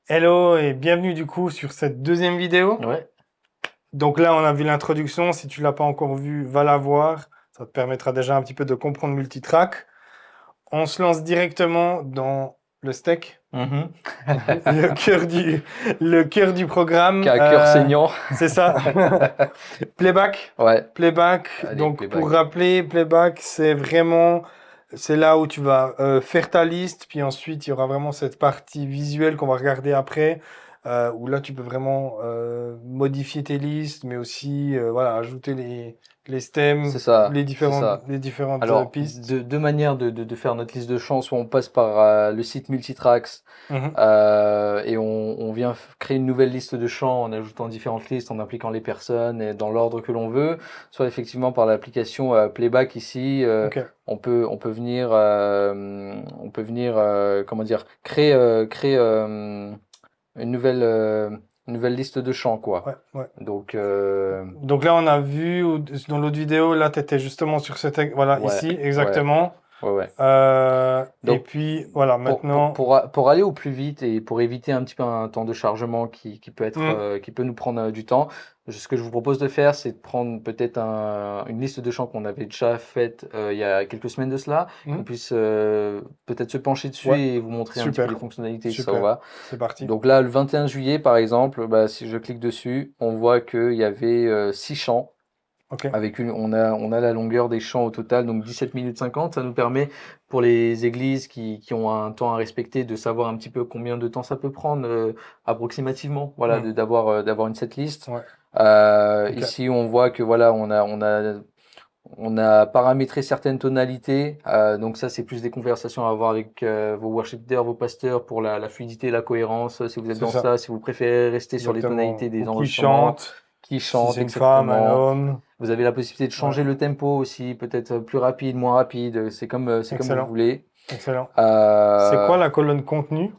Hello et bienvenue du coup sur cette deuxième vidéo. Ouais, Donc là, on a vu l'introduction. Si tu l'as pas encore vue, va la voir. Ça te permettra déjà un petit peu de comprendre Multitrack. On se lance directement dans le steak, mhm. le cœur du, le cœur du programme. Qu'à cœur saignant. C'est ça. Playback. Ouais, Playback. allez, Donc pour playback. rappeler, playback, c'est là où tu vas faire ta liste, puis ensuite il y aura vraiment cette partie visuelle qu'on va regarder après, où là tu peux vraiment modifier tes listes, mais aussi voilà, ajouter les stems, C'est ça, les c'est différentes, ça. les différentes Alors, pistes. deux manières de faire notre liste de chants. Soit on passe par le site Multitracks Mhm. et on vient créer une nouvelle liste de chants en ajoutant différentes listes, en impliquant les personnes et dans l'ordre que l'on veut. Soit effectivement par l'application Playback ici, Ok. on peut venir comment dire, créer une nouvelle liste de chants, quoi. Ouais, ouais. Donc, Donc là, on a vu dans l'autre vidéo, là, tu étais justement sur voilà, ouais, ici, ouais, exactement. ouais. Et Donc, puis, voilà, maintenant. pour aller au plus vite et pour éviter un petit peu un temps de chargement qui peut être, Hmm, qui peut nous prendre du temps, ce que je vous propose de faire, c'est de prendre peut-être une liste de chants qu'on avait déjà faite il y a quelques semaines de cela, qu'on hmm. puisse peut-être se pencher dessus Ouais, et vous montrer un petit peu les super, fonctionnalités, si ça vous super. va. C'est parti. Donc là, le 21 juillet, par exemple, bah, si je clique dessus, on voit qu'il y avait 6 chants. Ok. On a la longueur des chants au total, donc 17 minutes 50. Ça nous permet, pour les églises qui ont un temps à respecter, de savoir un petit peu combien de temps ça peut prendre, approximativement, voilà, Hmm, d'avoir une setlist. ouais, ok. Ici, on voit que voilà, on a paramétré certaines tonalités. Donc ça, c'est plus des conversations à avoir avec vos worship leaders, vos pasteurs pour la fluidité, la cohérence. Si vous êtes C'est dans ça, ça, si vous préférez rester sur les tonalités exactement. Ou des qui enregistrements, chante, qui si c'est chantent une femme, un exactement. homme. Vous avez la possibilité de Ouais, changer le tempo aussi, peut-être plus rapide, moins rapide. C'est comme vous excellent, voulez. excellent. C'est Euh, quoi la colonne contenu?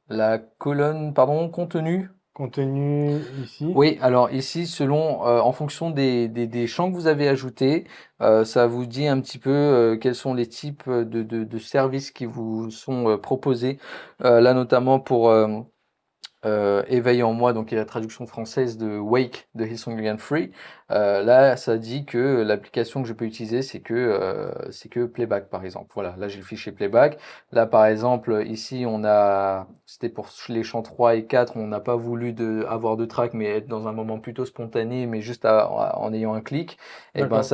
la colonne, pardon, contenu. Contenu ici. Oui, alors ici, en fonction des champs que vous avez ajoutés, ça vous dit un petit peu quels sont les types de services qui vous sont proposés. Là, notamment pour Éveil en moi, donc qui est la traduction française de Wake de Hillsong Again Free. Là, ça dit que l'application que je peux utiliser, c'est que Playback, par exemple. Voilà, là j'ai le fichier Playback. Là, par exemple, ici, c'était pour les chants 3 et 4, on n'a pas voulu avoir de track, mais être dans un moment plutôt spontané, mais juste en ayant un clic. Et ben, D'accord,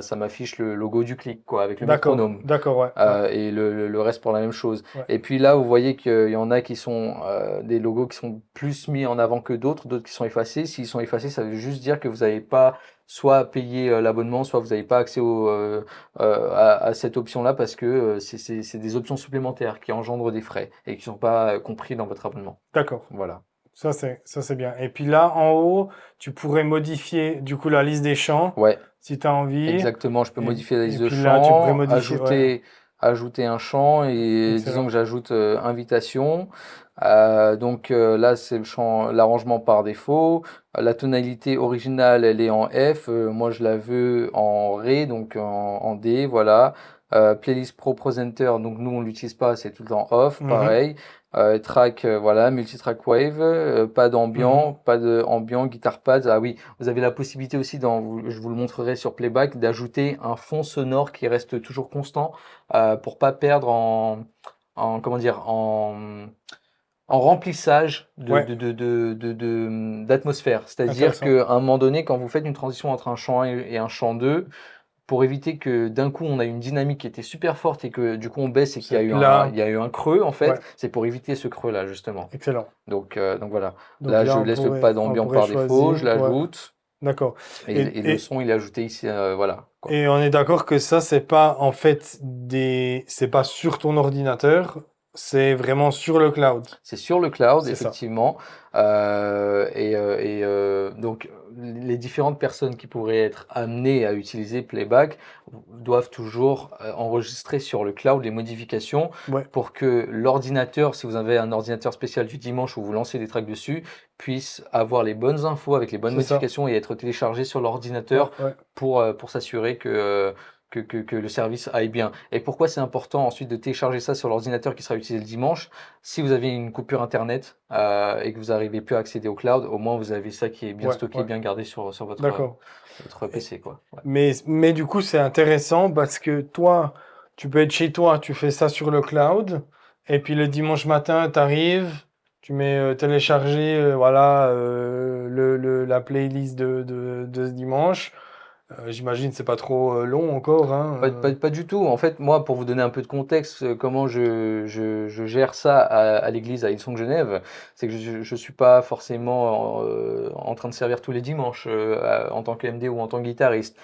ça m'affiche le logo du clic, quoi, avec le d'accord, métronome. d'accord, ouais, ouais, Et le reste pour la même chose. ouais. Et puis là, vous voyez qu'il y en a qui sont des logos qui sont plus mis en avant que d'autres qui sont effacés. S'ils sont effacés, ça veut juste dire que vous n'avez pas soit payé l'abonnement, soit vous n'avez pas accès à cette option-là parce que c'est des options supplémentaires qui engendrent des frais et qui ne sont pas compris dans votre abonnement. D'accord. Voilà. Ça c'est bien. Et puis là, en haut, tu pourrais modifier du coup la liste des champs Ouais, si tu as envie. exactement. Je peux Et, modifier la et liste de puis là, tu pourrais chants, modifier. Ouais, ajouter un champ et disons excellent. que j'ajoute invitation. Donc là, c'est l'arrangement par défaut. La tonalité originale, elle est en F. Moi, je la veux en Ré, donc en D, voilà. Playlist Pro Presenter, donc nous, on l'utilise pas, c'est tout le temps off, Mhm, pareil. Track, voilà, multitrack wave, pas mhm. d'ambiant, pas de ambiant, guitar pads. Ah oui, vous avez la possibilité aussi, je vous le montrerai sur Playback, d'ajouter un fond sonore qui reste toujours constant pour pas perdre comment dire, en remplissage Ouais, d'atmosphère. C'est-à-dire intéressant. qu'à un moment donné, quand vous faites une transition entre un chant 1 et un chant 2, pour éviter que d'un coup on a une dynamique qui était super forte et que du coup on baisse et qu'il y C'est a eu plat. il y a eu un creux en Ouais, fait, c'est pour éviter ce creux-là justement. excellent. Donc voilà. Donc Là, là, je laisse le pas on d'ambiance pourrait par défaut, je choisir. Ouais, l'ajoute d'accord. Et, et le et, son il est ajouté ici, voilà quoi. et on est d'accord que ça, c'est pas en fait c'est pas sur ton ordinateur, c'est vraiment sur le cloud. C'est sur le cloud, C'est ça. effectivement. Donc, les différentes personnes qui pourraient être amenées à utiliser Playback doivent toujours enregistrer sur le cloud les modifications Ouais, pour que l'ordinateur, si vous avez un ordinateur spécial du dimanche où vous lancez des tracks dessus, puisse avoir les bonnes infos avec les bonnes c'est ça. modifications et être téléchargé sur Ouais, l'ordinateur ouais. pour s'assurer que le service aille bien. Et pourquoi c'est important ensuite de télécharger ça sur l'ordinateur qui sera utilisé le dimanche? Si vous avez une coupure Internet et que vous n'arrivez plus à accéder au cloud, au moins vous avez ça qui est bien Ouais, stocké, ouais. bien gardé sur D'accord. votre PC, quoi. Ouais. Mais du coup, c'est intéressant parce que toi, tu peux être chez toi, tu fais ça sur le cloud, et puis le dimanche matin, tu arrives, tu mets télécharger voilà, la playlist de ce dimanche. J'imagine que c'est pas trop long encore, hein, Pas du tout. En fait, moi, pour vous donner un peu de contexte, comment je gère ça à l'église à Hillsong Genève, c'est que je suis pas forcément en train de servir tous les dimanches en tant que MD ou en tant que guitariste.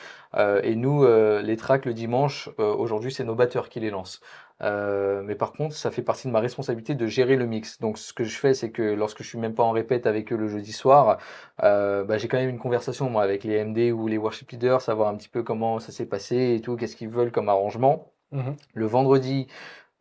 Et nous, les tracks le dimanche, aujourd'hui, c'est nos batteurs qui les lancent. Mais par contre, ça fait partie de ma responsabilité de gérer le mix. Donc, ce que je fais, c'est que lorsque je suis même pas en répète avec eux le jeudi soir, bah, j'ai quand même une conversation moi avec les MD ou les worship leaders, savoir un petit peu comment ça s'est passé et tout, qu'est-ce qu'ils veulent comme arrangement. mhm. Le vendredi,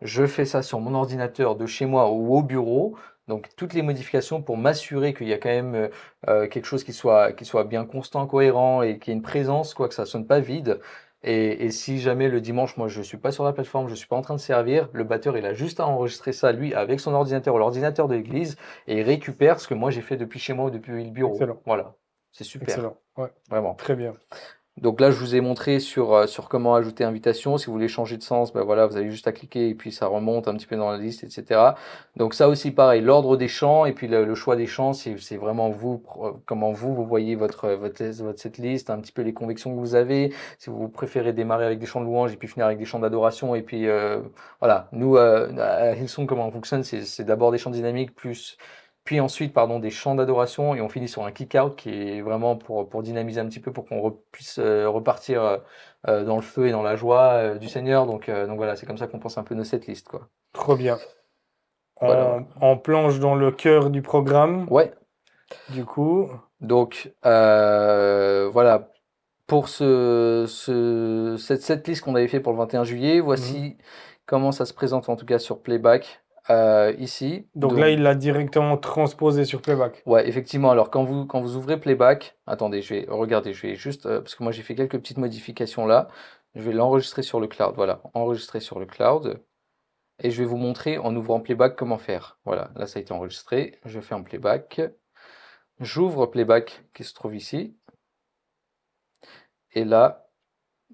je fais ça sur mon ordinateur de chez moi ou au bureau. Donc toutes les modifications pour m'assurer qu'il y a quand même quelque chose qui soit bien constant, cohérent et qu'il y ait une présence, quoi, que ça sonne pas vide. Et si jamais le dimanche, moi je suis pas sur la plateforme, je suis pas en train de servir, le batteur il a juste à enregistrer ça lui avec son ordinateur ou l'ordinateur de l'église et il récupère ce que moi j'ai fait depuis chez moi ou depuis le bureau. Excellent, Voilà, c'est super, excellent. Ouais, vraiment. très bien. Donc là, je vous ai montré sur comment ajouter invitation. Si vous voulez changer de sens, ben voilà, vous avez juste à cliquer et puis ça remonte un petit peu dans la liste, etc. Donc ça aussi, pareil, l'ordre des chants et puis le choix des chants, c'est vraiment vous, comment vous voyez votre setlist, un petit peu les convictions que vous avez. Si vous préférez démarrer avec des chants de louange et puis finir avec des chants d'adoration. Et puis voilà, nous, à Hillsong, comment on fonctionne, c'est d'abord des chants dynamiques puis ensuite, pardon, des chants d'adoration et on finit sur un kick-out qui est vraiment pour dynamiser un petit peu, pour qu'on puisse repartir dans le feu et dans la joie du Seigneur. Donc voilà, c'est comme ça qu'on pense un peu nos setlists, quoi. Trop bien. Voilà, voilà. On plonge dans le cœur du programme, Ouais, du coup. donc voilà, pour cette setlist qu'on avait fait pour le 21 juillet, Mhm. voici comment ça se présente en tout cas sur Playback ici. Donc là, il l'a directement transposé sur Playback. Ouais, effectivement. Alors, quand vous ouvrez Playback, attendez, je vais regarder, je vais juste, parce que moi j'ai fait quelques petites modifications là. Je vais l'enregistrer sur le cloud. Voilà, enregistrer sur le cloud. Et je vais vous montrer en ouvrant Playback comment faire. Voilà, là ça a été enregistré. Je fais un Playback. J'ouvre Playback qui se trouve ici. Et là,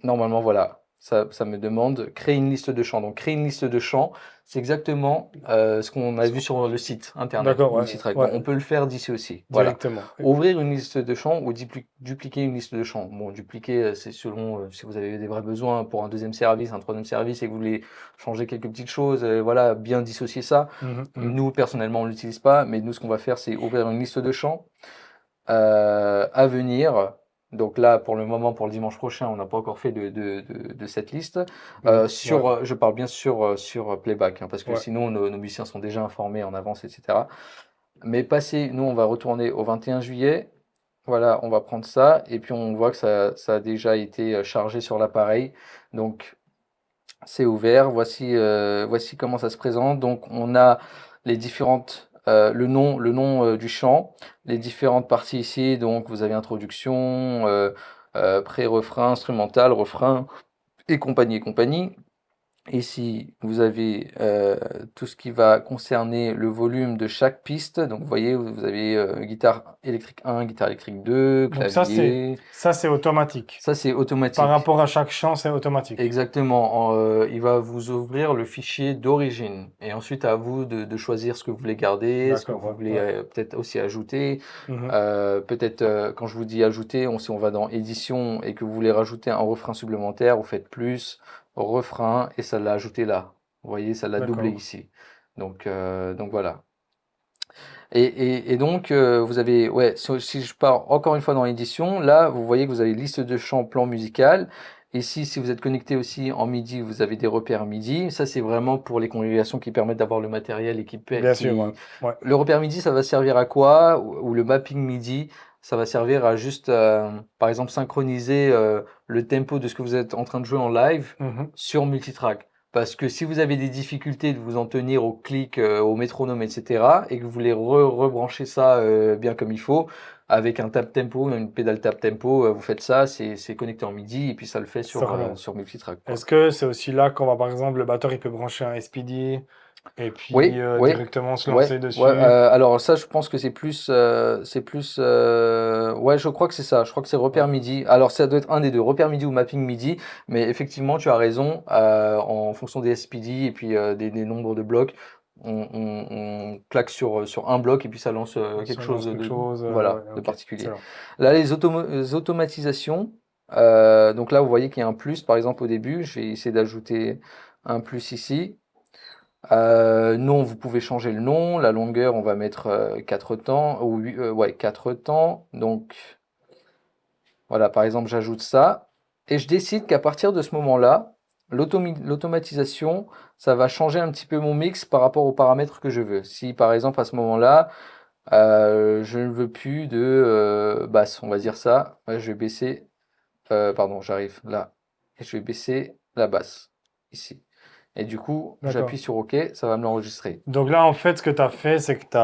normalement, voilà, ça me demande créer une liste de chants. Donc, créer une liste de chants, c'est exactement ce qu'on a vu sur le site internet, D'accord, ouais, Multitrack. Donc, ouais, on peut le faire d'ici aussi. Voilà. directement. Ouvrir une liste de chants ou dupliquer une liste de chants. Bon, dupliquer, c'est selon si vous avez des vrais besoins pour un deuxième service, un troisième service et que vous voulez changer quelques petites choses, voilà, bien dissocier ça. Mhm, mhm. Nous, personnellement, on l'utilise pas, mais nous, ce qu'on va faire, c'est ouvrir une liste de chants à venir. Donc là, pour le moment, pour le dimanche prochain, on n'a pas encore fait de cette liste. Ouais, Je parle bien sur Playback, hein, parce que ouais. sinon nos musiciens sont déjà informés en avance, etc. Mais nous, on va retourner au 21 juillet. Voilà, on va prendre ça, et puis on voit que ça a déjà été chargé sur l'appareil. Donc c'est ouvert. Voici comment ça se présente. Donc on a les différentes le nom du chant, les différentes parties ici. Donc vous avez introduction, pré-refrain, instrumental, refrain et compagnie et compagnie. Ici, vous avez tout ce qui va concerner le volume de chaque piste. Donc, vous voyez, vous avez guitare électrique 1, guitare électrique 2, Donc clavier. ça, c'est automatique. Ça, c'est Par automatique. rapport à chaque chant, c'est automatique. Exactement. Il va vous ouvrir le fichier d'origine. Et ensuite, à vous de choisir ce que vous voulez garder, ce que D'accord, vous ouais, voulez ouais. peut-être aussi ajouter. Mhm. Peut-être, quand je vous dis ajouter, si on va dans édition et que vous voulez rajouter un refrain supplémentaire, vous faites plus, refrain, et ça l'a ajouté là. Vous voyez, ça l'a doublé D'accord. ici. Donc voilà. Et donc, vous avez, ouais, si je pars encore une fois dans l'édition, là, vous voyez que vous avez liste de chants, plan musical. Ici, si vous êtes connecté aussi en MIDI, vous avez des repères MIDI. Ça, c'est vraiment pour les congrégations qui permettent d'avoir le matériel et Bien sûr, ouais. Ouais. Le repère MIDI, ça va servir à quoi? Ou le mapping MIDI, ça va servir à juste, par exemple, synchroniser le tempo de ce que vous êtes en train de jouer en live Mhm. sur multitrack. Parce que si vous avez des difficultés de vous en tenir au clic, au métronome, etc., et que vous voulez rebrancher ça bien comme il faut, avec un tap tempo, une pédale tap tempo, vous faites ça, c'est connecté en MIDI et puis ça le fait Ça roule. sur Multitrack, quoi. Est-ce que c'est aussi là qu'on va, par exemple, le batteur, il peut brancher un SPD et puis Oui, oui, directement se ouais, lancer ouais. dessus? Alors ça, je pense que ouais, je crois que c'est ça. Je crois que c'est repère Ouais. MIDI. Alors ça doit être un des deux, repère MIDI ou mapping MIDI. Mais effectivement, tu as raison. En fonction des SPD et puis des nombres de blocs, on claque sur un bloc et puis ça lance Ça quelque lance chose quelque de, chose. voilà, Ouais, de ok, particulier. excellent. Là, les automatisations. Donc là, vous voyez qu'il y a un plus, par exemple, au début. Je vais essayer d'ajouter un plus ici. Nom, vous pouvez changer le nom. La longueur, on va mettre 4 temps. Ou ouais, 4 temps. Donc, voilà, par exemple, j'ajoute ça. Et je décide qu'à partir de ce moment-là, l'automatisation, ça va changer un petit peu mon mix par rapport aux paramètres que je veux. Si, par exemple, à ce moment-là, je ne veux plus de basse, on va dire ça. Ouais, je vais baisser. Pardon, j'arrive là. Et je vais baisser la basse, ici. Et du coup, D'accord. j'appuie sur OK, ça va me l'enregistrer. Donc là, en fait, ce que tu as fait, c'est que tu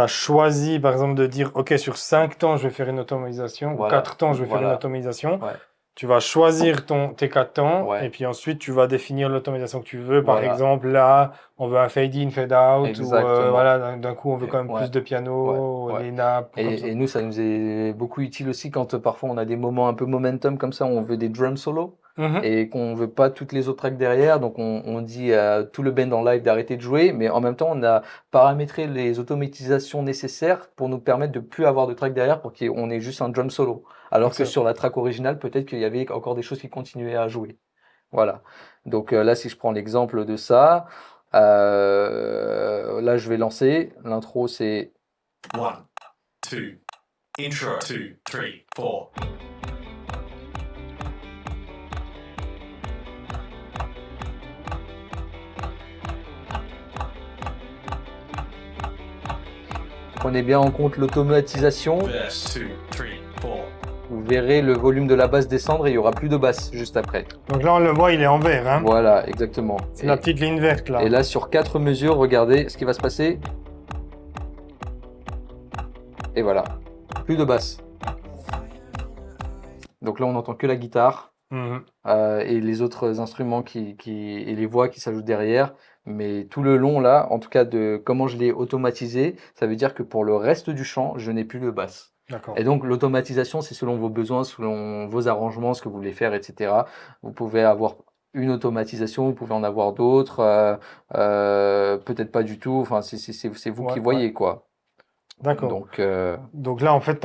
as choisi, par exemple, de dire, OK, sur 5 temps, je vais faire une automatisation, ou Voilà, 4 temps, je vais faire une voilà, automatisation. ouais, Tu vas choisir tes 4 temps, et ouais, puis ensuite, tu vas définir l'automatisation que tu veux. Par voilà, exemple, là, on veut un fade in, fade out, ou exactement. voilà, d'un coup, on veut quand même Ouais, plus de ouais, piano, ouais. les nappes, ou comme ça. Et nous, ça nous est beaucoup utile aussi quand parfois on a des moments un peu momentum comme ça, où on veut des drum solos Mhm. et qu'on veut pas toutes les autres tracks derrière. Donc on dit à tout le band en live d'arrêter de jouer, mais en même temps, on a paramétré les automatisations nécessaires pour nous permettre de plus avoir de tracks derrière pour qu'on ait juste un drum solo. Alors que Excellent. sur la track originale, peut-être qu'il y avait encore des choses qui continuaient à jouer. Voilà. Donc là, si je prends l'exemple de ça, là, je vais lancer. L'intro, c'est One, two, intro, two, three, four. prenez bien en compte l'automatisation. Verse two, three, four. Vous verrez le volume de la basse descendre et il y aura plus de basse juste après. Donc là, on le voit, il est en vert, hein. Voilà, exactement. C'est la petite ligne verte, là. Et là, sur 4 mesures, regardez ce qui va se passer. Et voilà, plus de basse. Donc là, on n'entend que la guitare Mhm. et les autres instruments et les voix qui s'ajoutent derrière. Mais tout le long, là, en tout cas, de comment je l'ai automatisé, ça veut dire que pour le reste du chant, je n'ai plus de basse. D'accord. Et donc, l'automatisation, c'est selon vos besoins, selon vos arrangements, ce que vous voulez faire, etc. Vous pouvez avoir une automatisation, vous pouvez en avoir d'autres, peut-être pas du tout. Enfin, c'est vous Ouais, qui ouais. voyez, quoi. D'accord. Donc, Donc là, en fait,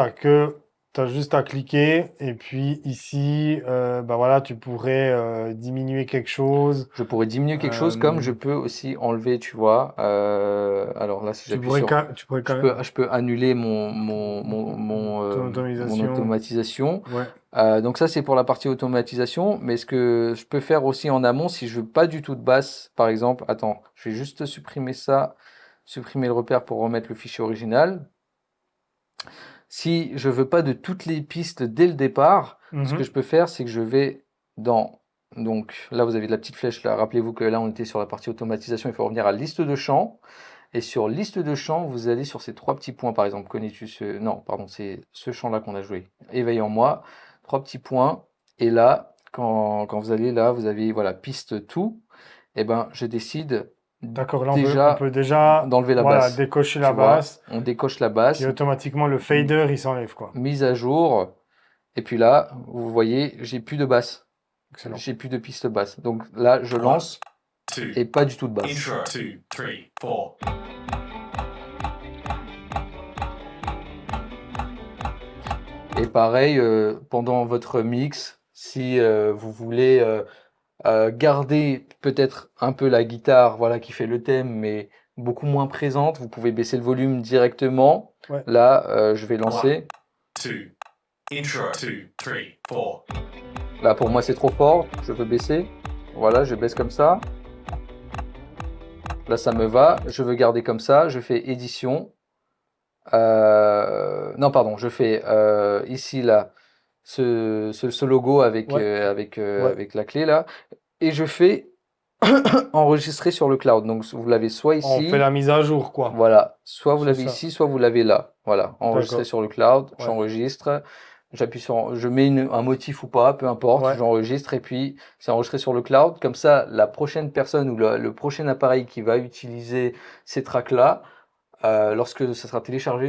t'as juste à cliquer et puis ici, bah voilà, tu pourrais diminuer quelque chose. je pourrais diminuer quelque chose comme je Euh, peux aussi enlever, tu vois. Alors là, si tu j'appuie pourrais, sur, tu pourrais quand même je peux annuler ton mon automatisation. automatisation. Ouais. Donc ça, c'est pour la partie automatisation. Mais ce que je peux faire aussi en amont, si je veux pas du tout de basse, par exemple, attends, je vais juste supprimer ça, supprimer le repère pour remettre le fichier original. Si je veux pas de toutes les pistes dès le départ, ce que Mhm. je peux faire, c'est que je vais dans, donc là vous avez de la petite flèche là, rappelez-vous que là on était sur la partie automatisation, il faut revenir à liste de champs, et sur liste de champs, vous allez sur ces 3 petits points, par exemple, connais-tu ce, non, pardon, c'est ce champ-là qu'on a joué, éveille en moi, 3 petits points, et là, quand vous allez là, vous avez, voilà, piste tout, et ben je décide D'accord, là, on déjà peut déjà, d'enlever la voilà, basse, décocher tu la vois, basse, on décoche la puis basse, automatiquement, le fader, il s'enlève, quoi. mise à jour, et puis là, vous voyez, j'ai plus de basse. Excellent. J'ai plus de piste basse. Donc là, je lance Two, et pas du tout de basse. intro, two, three, four. Et pareil, pendant votre mix, si vous voulez garder peut-être un peu la guitare, voilà, qui fait le thème, mais beaucoup moins présente, vous pouvez baisser le volume directement. Ouais. Là, je vais lancer. Two, intro, two, three, four. Là, pour moi, c'est trop fort. Je veux baisser. Voilà, je baisse comme ça. Là, ça me va. Je veux garder comme ça. Je fais édition. Non, pardon. Je fais ici, là, ce logo avec, Ouais. Ouais. avec la clé, là. Et je fais enregistrer sur le cloud. Donc vous l'avez soit On fait ici, la mise à jour, quoi. voilà, soit vous C'est l'avez ça. ici, soit vous l'avez là. Voilà, enregistrer D'accord. sur le cloud, Ouais. j'enregistre, j'appuie sur, je mets un motif ou pas, peu importe, Ouais. j'enregistre et puis c'est enregistré sur le cloud. Comme ça, la prochaine personne ou le prochain appareil qui va utiliser ces tracks-là, lorsque ça sera téléchargé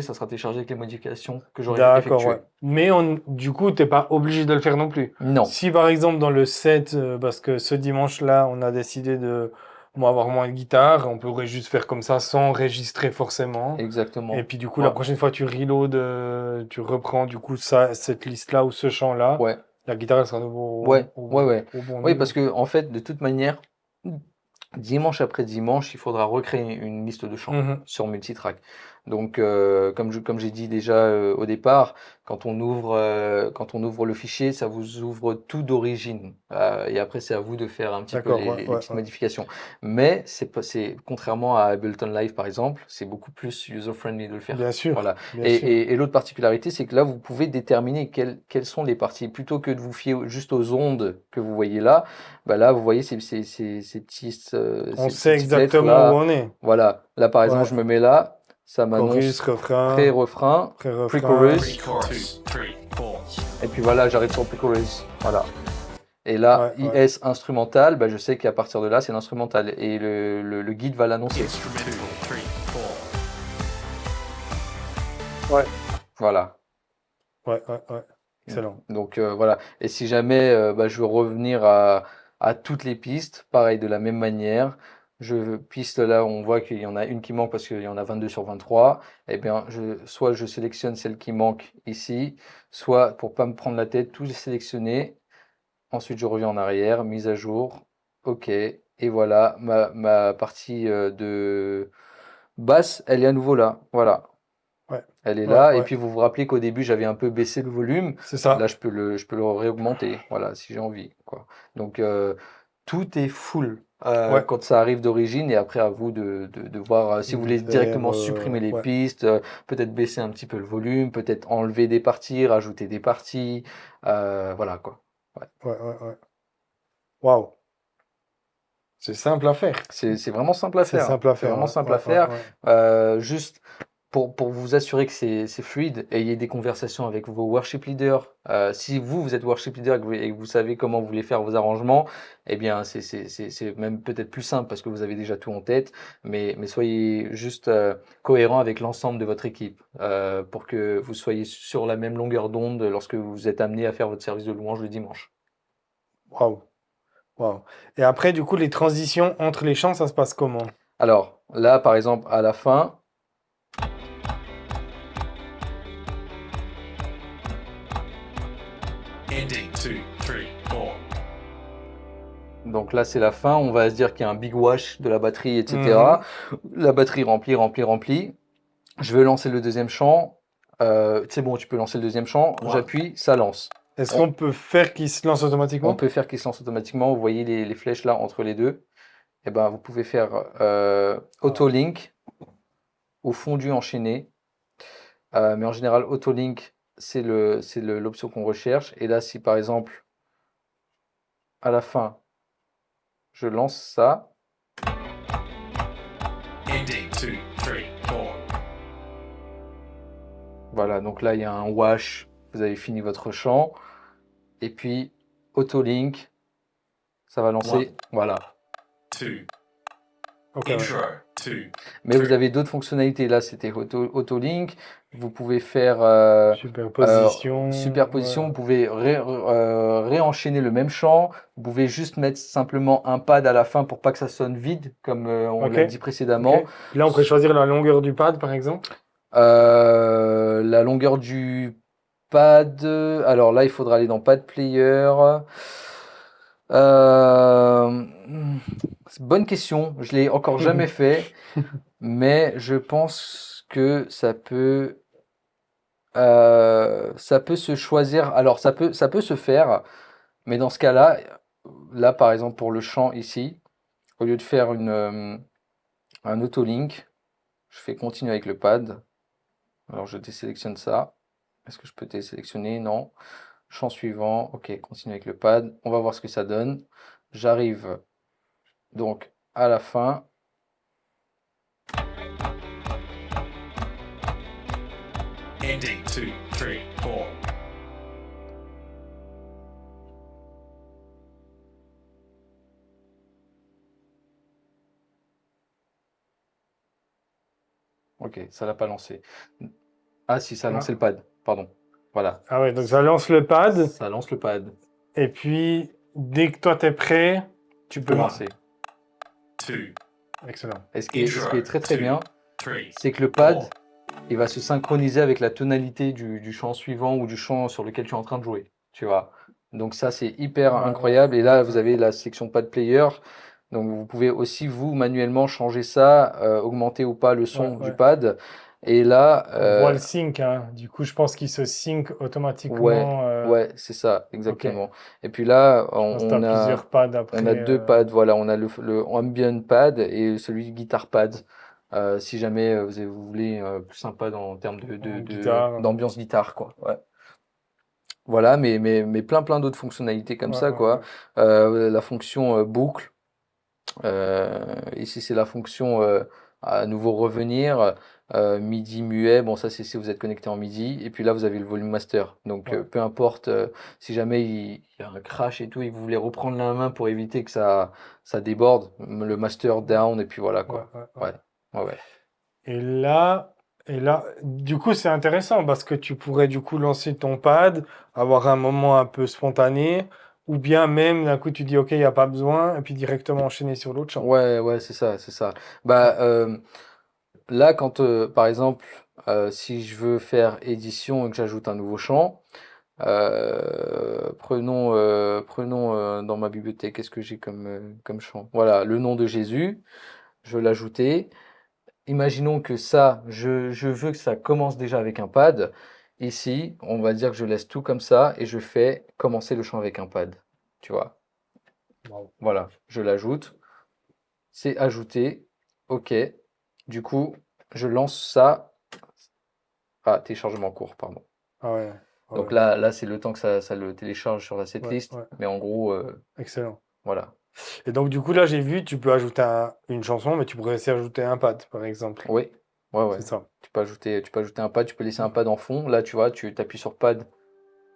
avec les modifications que j'aurai D'accord, ouais. effectuées. Mais du coup, t'es pas obligé de le faire non plus. Non, Si par exemple dans le set, parce que ce dimanche-là, on a décidé de moi avoir moins de guitare, on pourrait juste faire comme ça sans enregistrer forcément. Et exactement. puis du coup, Ouais, la prochaine fois, tu reload, tu reprends du coup ça, cette liste-là ou ce chant-là. ouais, La guitare, elle sera à nouveau ouais, ouais, ouais. au bon Oui, niveau. parce que en fait, de toute manière, dimanche après dimanche, il faudra recréer une liste de chants Mhm. sur multitrack. Donc, comme j'ai dit déjà au départ, quand on ouvre le fichier, ça vous ouvre tout d'origine. Et après, c'est à vous de faire un petit peu D'accord, ouais, les ouais, petites ouais. modifications. Mais contrairement à Ableton Live par exemple, c'est beaucoup plus user-friendly de le faire. Bien sûr, Voilà. bien sûr. Et l'autre particularité, c'est que là, vous pouvez déterminer quelles sont les parties. Plutôt que de vous fier juste aux ondes que vous voyez là, bah là, vous voyez On ces sait petites lettres exactement où là. on est. Voilà. Là, par exemple, Ouais. je me mets là, ça Chorus, m'annonce refrain, pré-refrain, pré-refrain. pre-chorus, Pre-chorus. 2, 3, 4. et puis voilà, j'arrive sur le pre-chorus. Voilà. Et là, Ouais, ouais. IS instrumental, bah, je sais qu'à partir de là, c'est l'instrumental. Et le guide va l'annoncer. Instrumental. 3, 4. Ouais, Voilà. ouais, ouais, ouais. Excellent. Donc voilà. Et si jamais bah, je veux revenir à toutes les pistes, pareil, de la même manière. Piste là, on voit qu'il y en a une qui manque parce qu'il y en a 22 sur 23. Eh bien, soit je sélectionne celle qui manque ici, soit pour pas me prendre la tête, tout est sélectionné. Ensuite, je reviens en arrière, mise à jour. OK. Et voilà, ma partie de basse, elle est à nouveau là. Voilà. Ouais, Elle est ouais, là. Et ouais. puis, vous vous rappelez qu'au début, j'avais un peu baissé le volume. C'est Là, ça. je peux le réaugmenter. Voilà, si j'ai envie, quoi. Donc, tout est full Ouais. quand ça arrive d'origine. Et après, à vous de voir si vous voulez Vers, directement supprimer les ouais, pistes, peut-être baisser un petit peu le volume, peut-être enlever des parties, rajouter des parties. Voilà, quoi. Ouais. ouais, ouais, ouais. Waouh. C'est simple à faire. C'est vraiment simple à C'est faire. simple à C'est faire, vraiment ouais, simple à ouais, ouais, faire. ouais. Juste pour vous assurer que c'est fluide, ayez des conversations avec vos worship leaders. Si vous êtes worship leader et que vous savez comment vous voulez faire vos arrangements, eh bien, c'est même peut-être plus simple parce que vous avez déjà tout en tête. Mais soyez juste cohérent avec l'ensemble de votre équipe pour que vous soyez sur la même longueur d'onde lorsque vous êtes amené à faire votre service de louange le dimanche. Waouh, waouh. Et après, du coup, les transitions entre les chants, ça se passe comment? Alors, là, par exemple, à la fin, Ending. 2, 3, 4. donc là, c'est la fin. On va se dire qu'il y a un big wash de la batterie, Mhm. etc. La batterie remplit. Je vais lancer le deuxième chant. C'est bon, tu peux lancer le deuxième chant. Wow. J'appuie, ça lance. Est-ce On, qu'on peut faire qu'il se lance on automatiquement? peut faire qu'il se lance automatiquement. Vous voyez les flèches là entre les deux. Et ben, vous pouvez faire auto-link ou fondu enchaîné. Mais en général, auto-link, c'est l'option qu'on recherche. Et là, si par exemple, à la fin, je lance ça, Ending. 2, 3, 4. voilà, donc là il y a un wash, vous avez fini votre chant, et puis auto-link, ça va lancer, One. voilà. 2. Ok, ouais. Intro. 2. Mais vous avez d'autres fonctionnalités, là c'était auto-link, vous pouvez faire Superposition. superposition, Ouais. vous pouvez réenchaîner le même chant, vous pouvez juste mettre simplement un pad à la fin pour pas que ça sonne vide, comme on Ok, l'a dit ok. précédemment. Puis là, on peut choisir la longueur du pad, par exemple. La longueur du pad, alors là il faudra aller dans Pad Player. Euh, bonne question, je l'ai encore jamais fait, mais je pense que ça peut se choisir. Alors ça peut se faire, mais dans ce cas-là, là par exemple pour le chant ici, au lieu de faire un auto-link, je fais continuer avec le pad. Alors je désélectionne ça. Est-ce que je peux désélectionner? Non. Champ suivant. Ok, continue avec le pad. On va voir ce que ça donne. J'arrive Donc, à la fin, Ending 2, 3, 4. ok, ça l'a pas lancé. Ah si, ça a Ah. lancé le pad, pardon. Voilà, Ah ouais, donc ça lance le pad. ça lance le pad. Et puis, dès que toi, t'es prêt, tu peux Peut Ouais. lancer. 2, Excellent. Et ce qui est très très bien, 3, c'est que le pad, 4. il va se synchroniser avec la tonalité du chant suivant ou du chant sur lequel tu es en train de jouer, tu vois. Donc ça, c'est hyper Ouais, incroyable. Et là, ouais, vous ouais. avez la section pad player. Donc vous pouvez aussi, vous, manuellement changer ça, augmenter ou pas le son Ouais, du ouais. pad. Et là, On voit le sync, hein. Du coup, je pense qu'il se sync ouais, automatiquement. ouais, c'est ça, Ok. exactement. Et puis là, Je pense que t'as on a, plusieurs pads on a après. deux pads. Voilà, on a le ambient pad et celui guitar pad. Si jamais vous voulez plus sympa en termes En guitare. d'ambiance guitare, quoi. Ouais. Voilà, mais plein d'autres fonctionnalités comme Ouais, ça, ouais, quoi. ouais. La fonction boucle. Ici, c'est la fonction à nouveau revenir. MIDI muet, bon, ça c'est si vous êtes connecté en MIDI. Et puis là, vous avez le volume master. Donc, Ouais. peu importe si jamais il y a un crash et tout, et vous voulez reprendre la main pour éviter que ça déborde, le master down, et puis voilà, Ouais, quoi. ouais, ouais. Ouais, ouais. Et là, du coup, c'est intéressant parce que tu pourrais du coup lancer ton pad, avoir un moment un peu spontané, ou bien même d'un coup tu dis ok, il n'y a pas besoin, et puis directement enchaîner sur l'autre champ. Ouais, c'est ça, c'est ça. Bah, là, quand, par exemple, si je veux faire édition et que j'ajoute un nouveau champ, prenons dans ma bibliothèque, qu'est-ce que j'ai comme champ? Voilà, le nom de Jésus, je veux l'ajouter. Imaginons que ça, je veux que ça commence déjà avec un pad. Ici, on va dire que je laisse tout comme ça et je fais commencer le champ avec un pad. Tu vois? Wow. Voilà, je l'ajoute. C'est ajouté. OK. Du coup, je lance ça. Ah, téléchargement court, pardon. Ah ouais, Donc ouais, là c'est le temps que ça le télécharge sur la ouais, setlist. ouais. Mais en gros, Excellent. voilà. Et donc du coup là j'ai vu, tu peux ajouter une chanson, mais tu pourrais aussi ajouter un pad, par exemple. Oui, ouais. C'est ça. Tu peux ajouter un pad, tu peux laisser un pad en fond. Là, tu vois, tu t'appuies sur pad.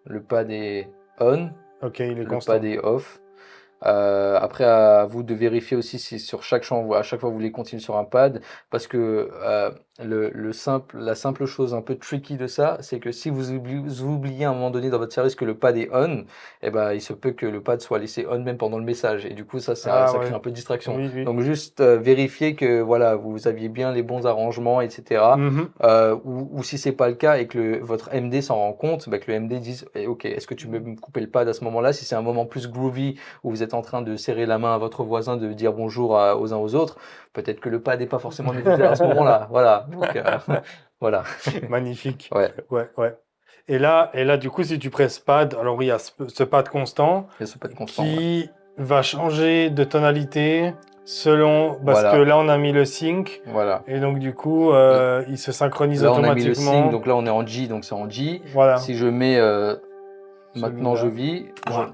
Le pad est on, Ok, il est le pad constant. est off. Après, à vous de vérifier aussi si sur chaque champ, à chaque fois vous voulez continuer sur un pad, parce que la simple chose un peu tricky de ça, c'est que si vous oubliez à un moment donné dans votre service que le pad est on, eh ben, il se peut que le pad soit laissé on même pendant le message, et du coup Ah ça crée ouais, un peu de distraction. oui, oui. Donc juste vérifier que voilà, vous aviez bien les bons arrangements, etc. Mhm. Ou si c'est pas le cas et que votre MD s'en rend compte, bah, que le MD dise ok, est-ce que tu peux me couper le pad à ce moment-là, si c'est un moment plus groovy où vous êtes en train de serrer la main à votre voisin, de dire bonjour aux uns aux autres, peut-être que le pad n'est pas forcément nécessaire à ce moment-là. Voilà. Donc, voilà. Magnifique. Ouais, Ouais, ouais. Et là, du coup, si tu presses pad, alors oui, il y a ce pad constant il y a ce pad constant. Ouais. qui va changer de tonalité selon, parce que Voilà. là, on a mis le sync, Voilà. et donc du coup, il se synchronise Là, on a mis le sync, automatiquement. donc là, on est en G, donc c'est en G. Voilà, Si je mets maintenant je celui-là. vis, 1,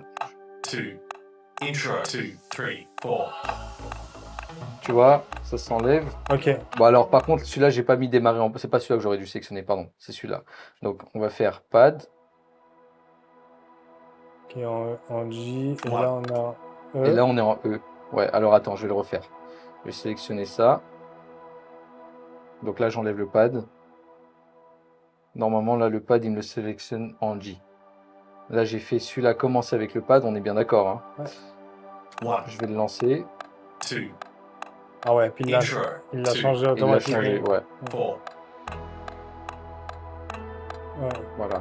2, intro 2, 3, 4. tu vois, ça s'enlève. Ok, Bon, alors par contre, celui-là, j'ai pas mis démarrer en. C'est pas celui-là que j'aurais dû sélectionner, pardon, c'est celui-là. Donc, on va faire pad. qui est en J, et Ouais. là, on a Et E. là, on est en E. Ouais, alors attends, je vais le refaire. Je vais sélectionner ça. Donc là, j'enlève le pad. Normalement, là, le pad, il me le sélectionne en G. Là, j'ai fait celui-là commencer avec le pad, on est bien d'accord. Hein. Ouais. 1, Je vais le lancer. 2, Ah ouais, puis intro il l'a 2, changé Il l'a automatiquement. changé, ouais. 4. Ouais. Voilà.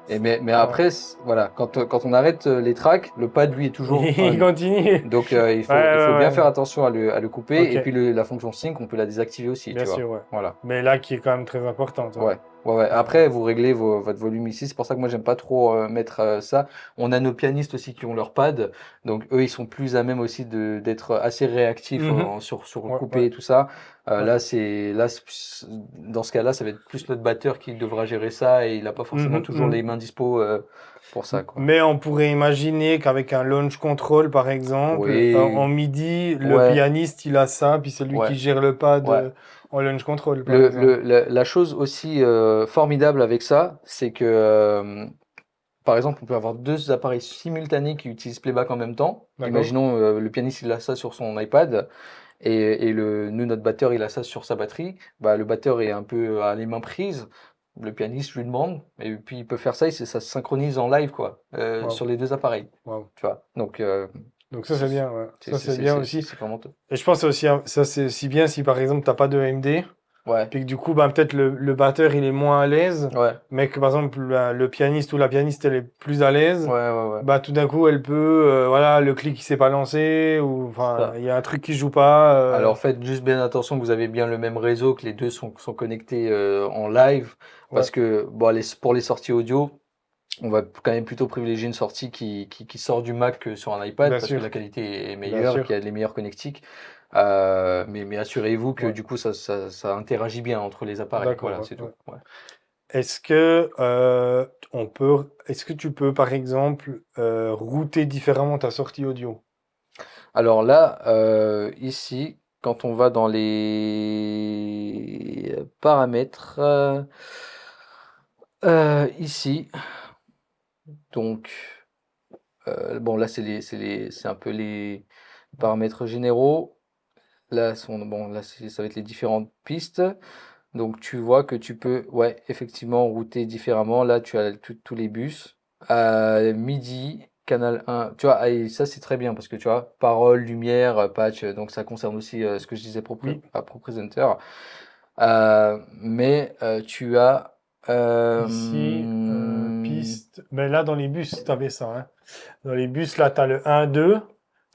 Et mais après, voilà, quand on arrête les tracks, le pad, lui, est toujours Il on. continue. Donc, il faut Ouais. bien faire attention à le couper. Ok. Et puis, la fonction sync, on peut la désactiver aussi, Bien tu vois. sûr, ouais. Voilà. Mais là, qui est quand même très importante. Ouais, Ouais. Après, vous réglez votre volume ici. C'est pour ça que moi, j'aime pas trop mettre ça. On a nos pianistes aussi qui ont leur pad. Donc, eux, ils sont plus à même aussi d'être assez réactifs Mhm. sur Ouais, couper ouais, et tout ça. ouais. Dans ce cas-là, ça va être plus notre batteur qui devra gérer ça et il n'a pas forcément Mhm, toujours les mhm. mains dispo pour ça, quoi. Mais on pourrait imaginer qu'avec un launch control, par exemple, en Oui, MIDI, le ouais, pianiste, il a ça, puis c'est lui ouais, qui gère le pad ouais. en launch control, par exemple. La chose aussi formidable avec ça, c'est que, par exemple, on peut avoir deux appareils simultanés qui utilisent Playback en même temps. D'accord? Imaginons le pianiste, il a ça sur son iPad et nous, notre batteur, il a ça sur sa batterie. Bah, le batteur est un peu à les mains prises. Le pianiste lui demande, et puis il peut faire ça, et ça se synchronise en live, quoi, Wow, sur les deux appareils, wow. tu vois. Donc, Donc ça, c'est c'est bien, ouais. c'est- Ça, c'est- c'est c'est- bien c'est- aussi. c'est vraiment top. Et je pense aussi, ça, c'est aussi bien si, par exemple, t'as pas de AMD, Ouais, puis que du coup, bah, peut-être le batteur, il est moins à l'aise, ouais, mais que, par exemple, le pianiste ou la pianiste, elle est plus à l'aise. ouais. Bah, tout d'un coup, elle peut, voilà, le clic qui s'est pas lancé, ou, C'est enfin, ça. il y a un truc qui joue pas. Alors faites juste bien attention que vous avez bien le même réseau, que les deux sont connectés en live, Ouais, parce que bon, pour les sorties audio, on va quand même plutôt privilégier une sortie qui sort du Mac que sur un iPad, bien parce que la sûr, qualité est bien meilleure et qu'il y sûr. a les meilleurs connectiques. Mais assurez-vous que Ouais, du coup ça interagit bien entre les appareils. d'accord, Voilà, ouais, c'est tout. ouais. Ouais. Est-ce que tu peux, par exemple, router différemment ta sortie audio? Alors là, ici, quand on va dans les paramètres, ici, donc. Bon, là, c'est un peu les paramètres généraux. Bon, là, ça va être les différentes pistes. Donc, tu vois que tu peux, ouais, effectivement, router différemment. Là, tu as tous les bus. MIDI, canal 1. Tu vois, et ça, c'est très bien parce que tu vois, parole, lumière, patch. Donc, ça concerne aussi ce que je disais Oui, à ProPresenter. Mais tu as. ici, piste. Mais là, dans les bus, tu avais ça, hein. Dans les bus, là, tu as le 1-2,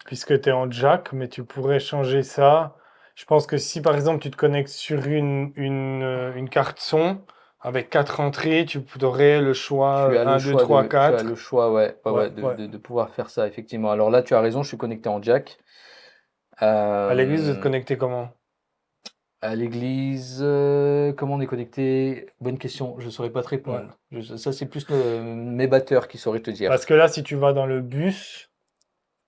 puisque tu es en jack, mais tu pourrais changer ça. Je pense que si, par exemple, tu te connectes sur une carte son avec 4 entrées, tu aurais le choix Tu as le 1, 2, choix 3, tu as le 4. choix, Ouais, ouais. de pouvoir faire ça, effectivement. Alors là, tu as raison, je suis connecté en jack. À l'église, vous êtes Euh, connecté comment? à l'église, comment on est connecté? Bonne question, je saurais pas te Ouais. répondre. Ça, c'est plus mes batteurs qui sauraient te Parce dire. que là, si tu vas dans le bus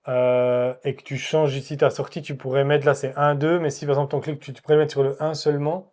et que tu changes ici ta sortie, tu pourrais mettre là, c'est 1, 2, mais si par exemple ton clic, tu pourrais le mettre sur le 1 seulement,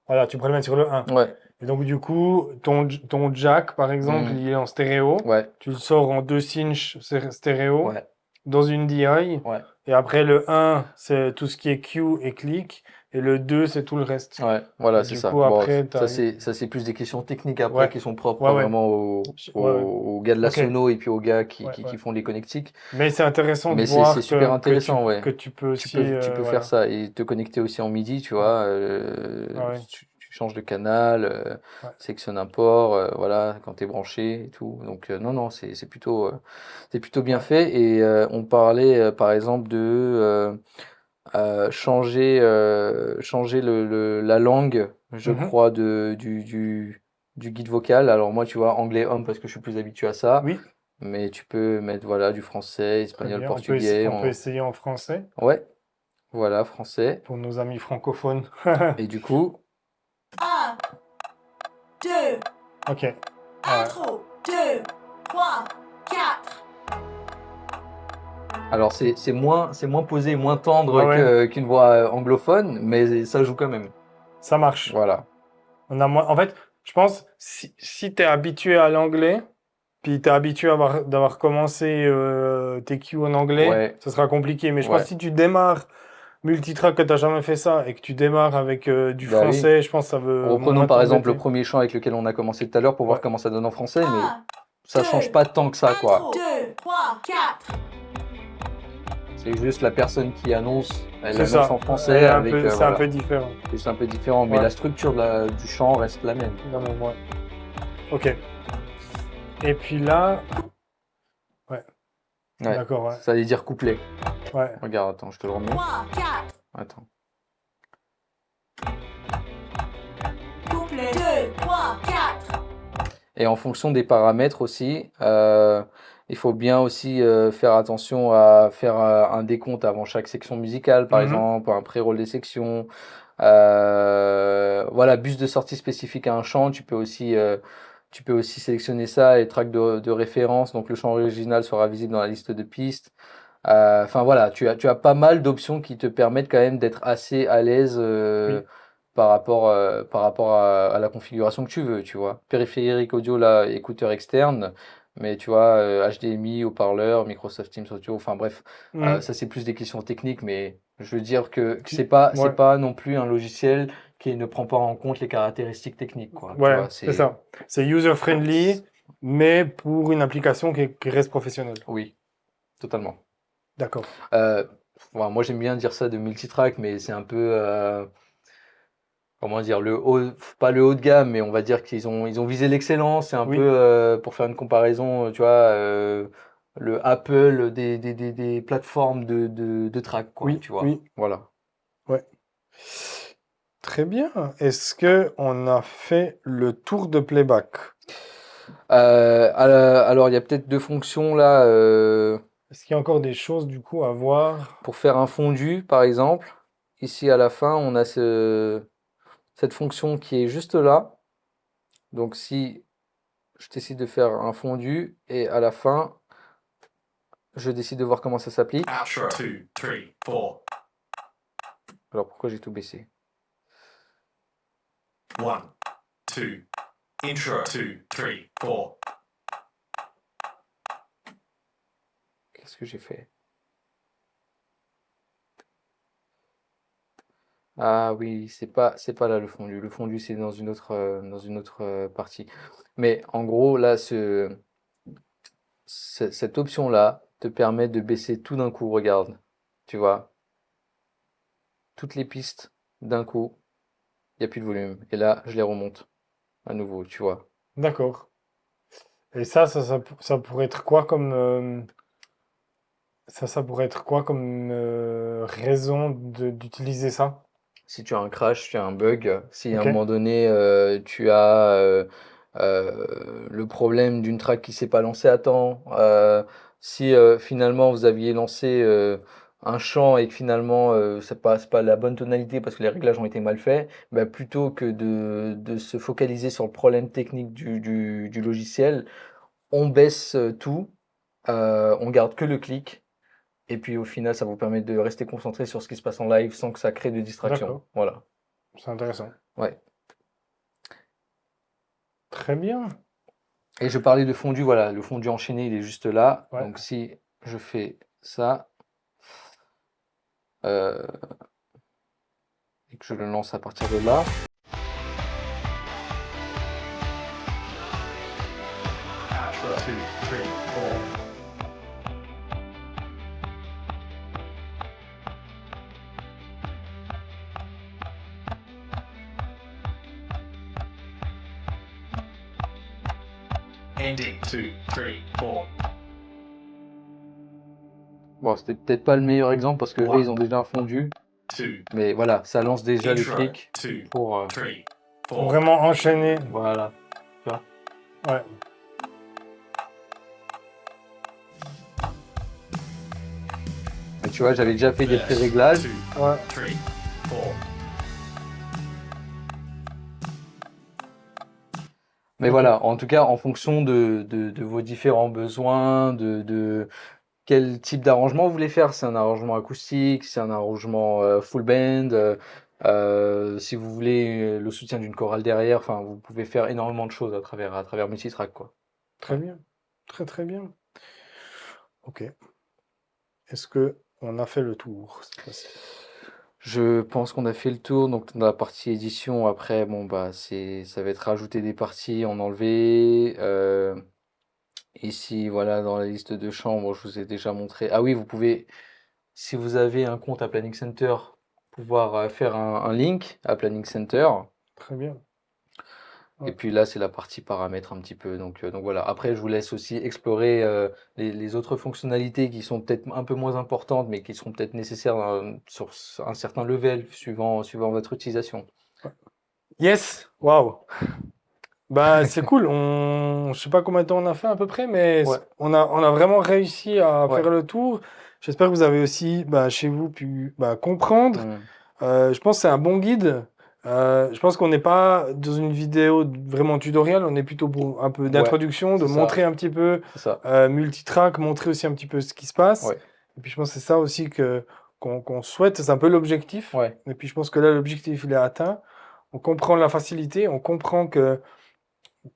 voilà, tu pourrais le mettre sur le 1. Ouais, Et donc, du coup, ton jack, par exemple, hmm, il est en stéréo. ouais, Tu le sors en 2 inch stéréo ouais, dans une DI. ouais, Et après, le 1, c'est tout ce qui est Q et click. Et le 2, c'est tout le reste. ouais, voilà, Et c'est du ça. coup, Bon, après, tu as. ça, c'est plus des questions techniques après Ouais, qui sont propres ouais, ouais. vraiment Ouais, ouais. aux gars de la Ok. sono et puis aux gars Ouais, qui ouais. font les connectiques. Mais c'est intéressant de Mais c'est voir super que intéressant, ouais. que tu peux aussi. Tu peux faire Voilà. ça et te connecter aussi en MIDI, tu Ouais, vois. ouais, ouais. Tu changes de canal, Ouais. sélectionnes un port, voilà, quand tu es branché et tout. Donc, non, non, c'est plutôt bien Ouais. fait. Et on parlait, par exemple, de changer la langue, je Mhm. crois, du guide vocal. Alors, moi, tu vois, anglais homme parce que je suis plus habitué à ça. Oui, Mais tu peux mettre, voilà, du français, très espagnol, bien. portugais. On peut essayer en français Ouais, voilà, français. pour nos amis francophones. Et du coup, 1, 2, Ok. Ouais. intro, 2, 3, 4. alors c'est moins posé, moins tendre Ouais, ouais. qu'une voix anglophone, mais ça joue quand même. Ça marche. Voilà. On a moins. En fait, je pense si tu es habitué à l'anglais, puis tu es habitué d'avoir commencé tes cues en anglais, Ouais, ça sera compliqué. Mais je pense ouais. que si tu démarres multitrack, que tu n'as jamais fait ça, et que tu démarres avec du Bah oui. français, je pense que ça veut Reprenons moins par exemple le t'embêter. premier chant avec lequel on a commencé tout à l'heure pour voir Ouais. comment ça donne en français, mais 1, ça change pas tant que ça, quoi. intro, 2, 3, 4. C'est juste la personne qui annonce, elle C'est annonce ça. en français avec, C'est un voilà. peu différent. C'est un peu différent, mais Ouais. la structure du chant reste la même. Non, mais ouais. Ok. Et puis là, Ouais. d'accord, ouais. Ça veut dire couplet. Ouais. Regarde, attends, je te le remets. 3, 4. Attends. Couplet. 2, 3, 4. Et en fonction des paramètres aussi, il faut bien aussi faire attention à faire un décompte avant chaque section musicale, par Mhm. exemple, un pré-roll des sections. Voilà, bus de sortie spécifique à un chant, tu peux aussi sélectionner ça et track de référence, donc le chant original sera visible dans la liste de pistes. Enfin voilà, tu as pas mal d'options qui te permettent quand même d'être assez à l'aise Oui. par rapport à la configuration que tu veux, tu vois. Périphérique audio, là, écouteur externe, mais tu vois, HDMI, haut-parleur, Microsoft Teams Audio, enfin bref, Mhm. ça c'est plus des questions techniques, mais je veux dire que c'est Ouais, pas non plus un logiciel qui ne prend pas en compte les caractéristiques techniques, quoi. Tu ouais, vois, c'est ça. C'est user-friendly, mais pour une application qui reste professionnelle. oui, totalement. D'accord. Euh, moi j'aime bien dire ça de multitrack, mais c'est un peu, comment dire, pas le haut de gamme, mais on va dire ils ont visé l'excellence. C'est un peu, Oui, pour faire une comparaison, tu vois, le Apple des plateformes de track, quoi, oui, tu vois. oui, Voilà. ouais. Très bien. Est-ce que on a fait le tour de playback? Alors, il y a peut-être deux fonctions là, Est-ce qu'il y a encore des choses du coup à voir? pour faire un fondu, par exemple. Ici, à la fin, on a cette fonction qui est juste là. Donc, si je décide de faire un fondu et à la fin, je décide de voir comment ça s'applique. Outro. 2, 3, 4. Alors, pourquoi j'ai tout baissé? 1, 2. Intro. 2, 3, 4. Qu'est-ce que j'ai fait? Ah oui, c'est pas là le fondu. Le fondu, c'est dans une autre partie. Mais en gros, là, cette option-là te permet de baisser tout d'un coup. Regarde, tu vois, toutes les pistes d'un coup, il n'y a plus de volume. Et là, je les remonte à nouveau, tu vois. D'accord. Et ça pourrait être quoi comme ça pourrait être quoi comme raison d'utiliser ça? Si tu as un crash, tu as un bug, si à un Ok. moment donné tu as le problème d'une track qui s'est pas lancée à temps, si finalement vous aviez lancé un chant et que finalement ça passe pas la bonne tonalité parce que les réglages ont été mal faits, bah, plutôt que de se focaliser sur le problème technique du logiciel, on baisse tout, on garde que le clic. Et puis au final, ça vous permet de rester concentré sur ce qui se passe en live sans que ça crée de distraction. D'accord. Voilà. C'est intéressant. Ouais. Très bien. Et je parlais de fondu, voilà, le fondu enchaîné, il est juste là. Ouais. Donc si je fais ça euh, et que je le lance à partir de là, Outro. 2, 3, 4. Ending. 2, 3, 4. bon, c'était peut-être pas le meilleur exemple parce que eux, ils ont déjà un fondu, 2. mais voilà, ça lance déjà le Intro. clic 2, pour 3, Pour 4. vraiment enchaîner. voilà. Tu vois. Ouais. Et tu vois, j'avais déjà fait des pré-réglages. 2, Ouais. 3, 4. Mais Ok. voilà, en tout cas, en fonction de vos différents besoins, de quel type d'arrangement vous voulez faire. C'est un arrangement acoustique, c'est un arrangement full band, si vous voulez le soutien d'une chorale derrière, enfin, vous pouvez faire énormément de choses à travers Multitrack, quoi. Très Ouais. bien. Très très bien. Ok. Est-ce que on a fait le tour cette fois-ci? Je pense qu'on a fait le tour, donc dans la partie édition, après, bon, bah, ça va être rajouter des parties, en enlever. Ici, voilà, dans la liste de chambres, je vous ai déjà montré. Ah oui, vous pouvez, si vous avez un compte à Planning Center, pouvoir faire un link à Planning Center. Très bien. Et Ouais. puis là, c'est la partie paramètres un petit peu. Donc voilà. Après, je vous laisse aussi explorer les autres fonctionnalités qui sont peut-être un peu moins importantes, mais qui seront peut-être nécessaires sur un certain level suivant votre utilisation. Yes. Waouh. Bah, c'est cool. Je sais pas combien de temps on a fait à peu près, mais Ouais. on a vraiment réussi à Ouais. faire le tour. J'espère que vous avez aussi, bah, chez vous, pu comprendre. Je pense que c'est un bon guide. Je pense qu'on n'est pas dans une vidéo vraiment tutoriel, on est plutôt pour un peu Ouais, d'introduction, de c'est ça. montrer un petit peu C'est ça. multitrack, montrer aussi un petit peu ce qui se passe. Ouais. Et puis je pense que c'est ça aussi qu'on souhaite, c'est un peu l'objectif. Ouais. Et puis je pense que là, l'objectif, il est atteint. On comprend la facilité, on comprend que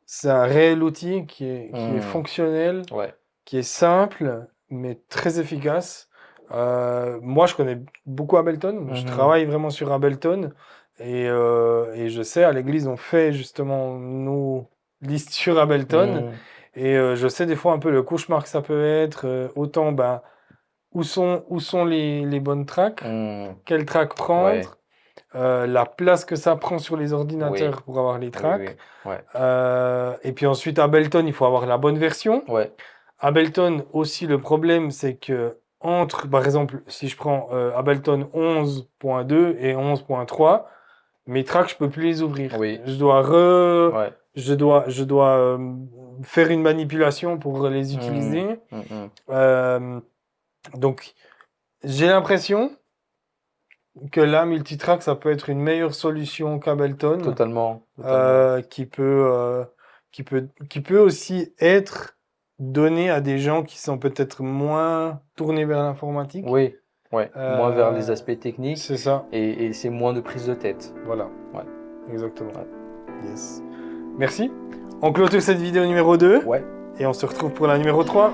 c'est un réel outil qui est fonctionnel, Ouais. qui est simple, mais très efficace. Moi, je connais beaucoup Ableton. Je travaille vraiment sur Ableton. Et je sais, à l'église, on fait justement nos listes sur Ableton. Et je sais des fois un peu le cauchemar que ça peut être. Autant, ben, où sont les bonnes tracks, quelle track prendre, la place que ça prend sur les ordinateurs Oui. pour avoir les Oui, tracks. oui. Ouais. Et puis ensuite, Ableton, il faut avoir la bonne version. Ouais. Ableton aussi, le problème, c'est que entre, par exemple, si je prends Ableton 11.2 et 11.3, mes tracks, je peux plus les ouvrir. Oui. Je dois Ouais. je dois faire une manipulation pour les utiliser. Donc, j'ai l'impression que là, multitrack, ça peut être une meilleure solution qu'Ableton, Totalement. qui peut aussi être donné à des gens qui sont peut-être moins tournés vers l'informatique. Oui. Ouais. Moins vers les Euh, aspects techniques C'est ça, et c'est moins de prise de tête. voilà. Ouais. Exactement. Ouais. Yes. Merci. On clôture cette vidéo numéro 2 Ouais. et on se retrouve pour la numéro 3.